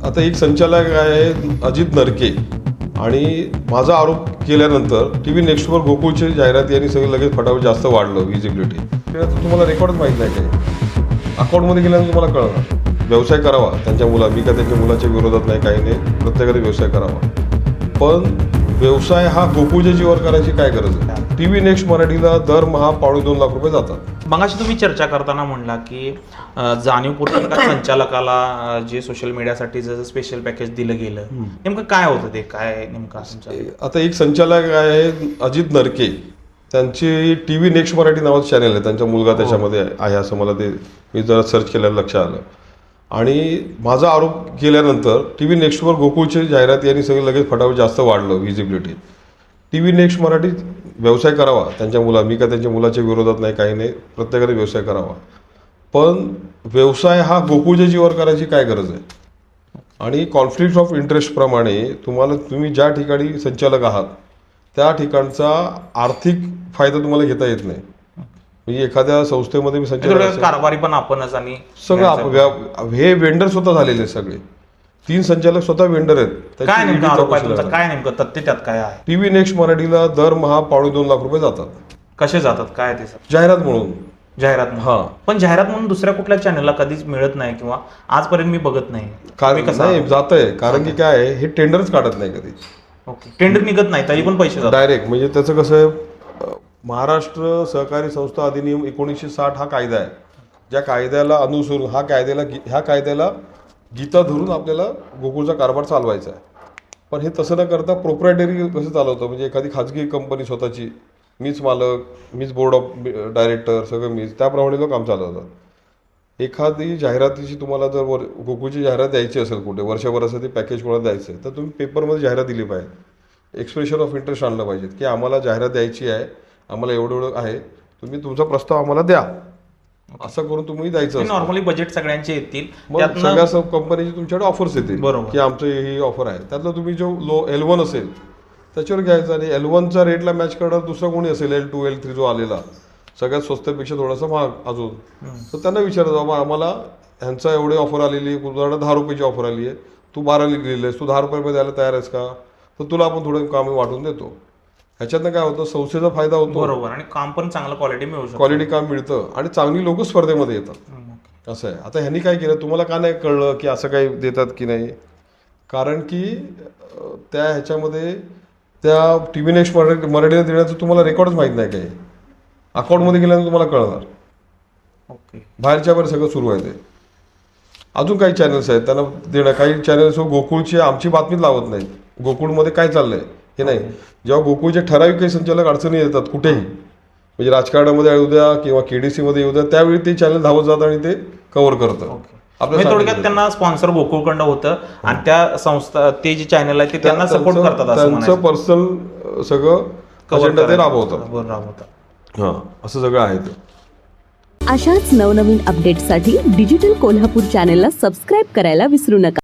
आता एक संचालक आहे अजित नरके आणि माझा आरोप केल्यानंतर टीव्ही नेक्स्टवर गोकुळची जाहिरात यांनी सगळं लगेच फटाफट जास्त वाढलं विजिबिलिटी. तुम्हाला रेकॉर्डच माहीत नाही काय, अकाउंटमध्ये गेल्यानंतर तुम्हाला कळणार. व्यवसाय करावा त्यांच्या मी का त्यांच्या मुलाच्या विरोधात नाही, काही नाही, प्रत्येकाने व्यवसाय करावा. पण व्यवसाय हा गोकुळच्या जीवावर करायची काय गरज आहे? टीव्ही नेक्स्ट मराठीला दरमहा 2.5 लाख रुपये जातात. मगाशी तुम्ही चर्चा करताना म्हणला की जाणीवपूर्वक एका संचालकाला जे सोशल मीडियासाठी जसं स्पेशल पॅकेज दिलं गेलं, नेमकं काय होतं ते, काय नेमकं? आता एक संचालक आहे अजित नरके, त्यांची टीव्ही नेक्स्ट मराठी नावाचं चॅनल आहे, त्यांचा मुलगा त्याच्यामध्ये आहे असं मला ते मी जरा सर्च केल्यावर लक्षात आलं. आणि माझा आरोप केल्यानंतर टीव्ही नेक्स्टवर गोकुळची जाहिरात यांनी सगळं लगेच फटाफट जास्त वाढलं विजिबिलिटी. टीव्ही नेक्स्ट मराठी व्यवसाय करावा त्यांच्या मी का त्यांच्या मुलाच्या विरोधात नाही, काही नाही, प्रत्येकाने व्यवसाय करावा. पण व्यवसाय हा गोकुळच्या जीवावर करायची काय गरज आहे? आणि कॉन्फ्लिक्ट ऑफ इंटरेस्टप्रमाणे तुम्ही ज्या ठिकाणी संचालक आहात त्या ठिकाणचा आर्थिक फायदा तुम्हाला घेता येत नाही. म्हणजे एखाद्या संस्थेमध्ये मी संचालक, कारभारी पण आपणच आणि सगळं हे वेंडर स्वतः झालेले सगळे 3 संचालक स्वतः वेंडर आहेत. काय नेमकं आरोप आहे तुमचा? काय नेमकं तथ्य त्यात काय आहे? टीव्ही नेक्स्ट मराठीला दरमहा 2.5 लाख रुपये जातात. कसे जातात, काय ते जाहिरात म्हणून? जाहिरात म्हणून. पण जाहिरात म्हणून दुसऱ्या कुठल्या चॅनलला कधीच मिळत नाही किंवा आजपर्यंत मी बघत नाही. नाही जात आहे, कारण की काय आहे, हे टेंडरच काढत नाही कधी. ओके, टेंडर निघत नाही तरी पण पैसे जातात डायरेक्ट. म्हणजे त्याचं कसं आहे, महाराष्ट्र सहकारी संस्था अधिनियम 1960 हा कायदा आहे. ज्या कायद्याला अनुसरून ह्या कायद्याला गीता धरून आपल्याला गोकुळचा कारभार चालवायचा आहे. पण हे तसं न करता प्रोप्रायटरी कसं चालवतं, म्हणजे एखादी खाजगी कंपनी स्वतःची, मीच मालक, मीच बोर्ड ऑफ डायरेक्टर, सगळं मीच, त्याप्रमाणे लोक काम चालवतात. एखादी जाहिरातीची तुम्हाला जर गोकुळची जाहिरात द्यायची असेल कुठे, वर्षभरासाठी पॅकेज कोणाला द्यायचं आहे, तर तुम्ही पेपरमध्ये जाहिरात दिली पाहिजे, एक्सप्रेशन ऑफ इंटरेस्ट आणलं पाहिजे की आम्हाला जाहिरात द्यायची आहे, आम्हाला एवढं आहे, तुम्ही तुमचा प्रस्ताव आम्हाला द्या, असं करून तुम्ही द्यायचं. नॉर्मली बजेट सगळ्यांचे येतील, सगळ्या सब कंपनीची तुमच्याकडे ऑफर्स येतील की आमचं ही ऑफर आहे, त्यातलं तुम्ही जो L1 असेल त्याच्यावर घ्यायचं. आणि L1च्या रेटला मॅच करणार दुसरं कोणी असेल, L2 L3 जो आलेला सगळ्यात स्वस्तपेक्षा थोडासा महाग अजून, तर त्यांना विचारायचं, बाबा आम्हाला ह्यांचा एवढी ऑफर आलेली आहे, उदाहरण 10 रुपयाची ऑफर आली आहे, तू 12 लिहिली आहेस, तू 10 रुपये द्यायला तयार आहेस का, तर तुला आपण थोडं काम वाटून देतो. ह्याच्यातनं काय होतं, संस्थेचा फायदा होतो, बरोबर, आणि काम पण चांगलं क्वालिटी मिळू शकतं, क्वालिटी काम मिळतं आणि चांगली लोक स्पर्धेमध्ये येतात. असं आहे. आता ह्यांनी काय केलं, तुम्हाला का नाही कळलं की असं काही देतात की नाही? कारण की त्या ह्याच्यामध्ये त्या टीव्ही नेक्स्ट मराठीला देण्याचं तुम्हाला रेकॉर्डच माहीत नाही काही, अकाउंटमध्ये गेल्यानंतर तुम्हाला कळणार. ओके, बाहेरच्या बाहेर सगळं सुरू आहे ते. अजून काही चॅनल्स आहेत त्यांना देणं, काही चॅनल्स गोकुळची आमची बातमीच लावत नाहीत, गोकुळमध्ये काय चाललंय हे नाही. जेव्हा गोकुळचे ठराविक काही संचालक अडचणी येतात कुठेही, म्हणजे राजकारणामध्ये येऊ द्या किंवा KDC मध्ये येऊ द्या, त्यावेळी ते चॅनल धावत जातं आणि ते कव्हर करतं. थोडक्यात त्यांना स्पॉन्सर गोकुळकडनं होतं आणि त्या संस्था, ते जे चॅनल आहे ते त्यांना सपोर्ट करतात, त्यांचं पर्सनल सगळं अजेंडा ते राबवतात. हां, असं सगळं आहे ते. अशाच नवनवीन अपडेट्ससाठी डिजिटल कोल्हापूर चॅनेलला सबस्क्राईब करायला विसरू नका.